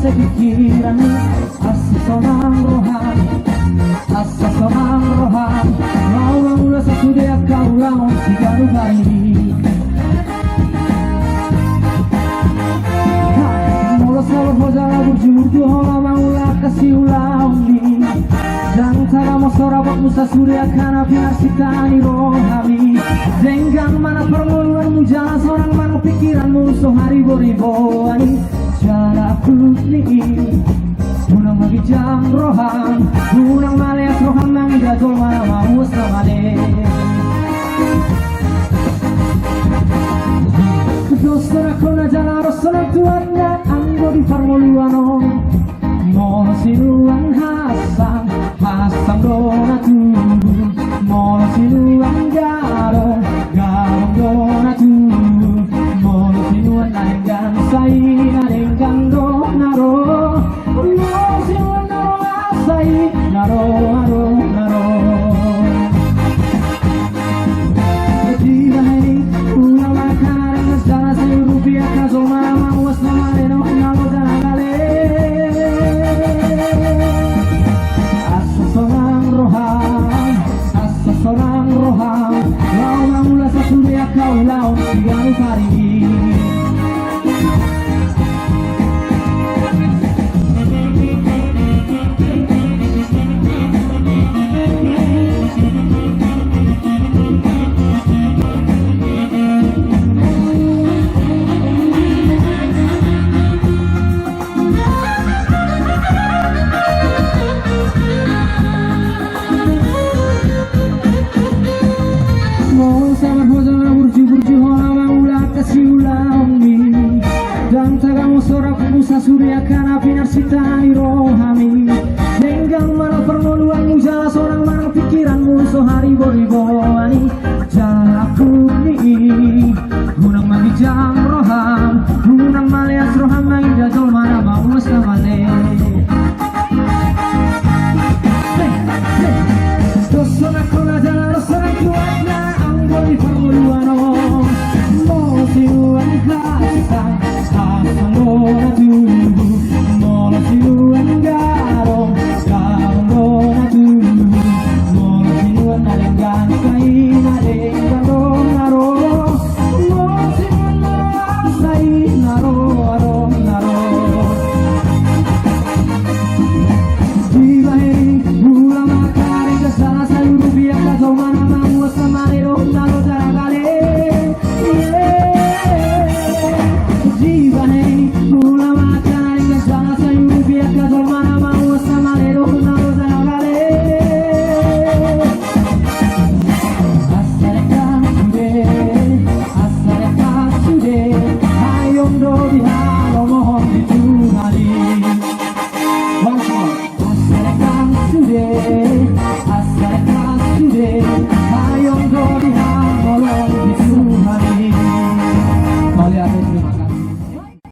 Pikiran asa sonang rohani, asa sonang rohani, lawan ulah sasudah kau lawan sigaru bari. Mula sabar hojala berjemur tu hola maulah kasih ulauni, dan cara masyarakat musa surya kana biar sitani rohani. Denggang mana permuluan mujana seorang mana pikiranmu sohari boriboani. Jala putri unang magijang rohan, unang malias rohan manggajol mana maus na mali. Kedosora kona jala rosona tuanna anggo di parmoluano, mono sinuang hasang hasang dona tubu, mono sinuang garo garong dona tubu, mono sinuang nalenggan say naro naro naro di bahari ulang makan segala sayur rupiah kaso mama was nama leno nalo dalale asa sonang rohan lawan ulah sasudah kau lawan sigaru kari. Dan tagamu sorak musa surya kana pinar sitani rohami. Denggang mana permoluan mujala seorang mana pikiranmu sohari boriboani.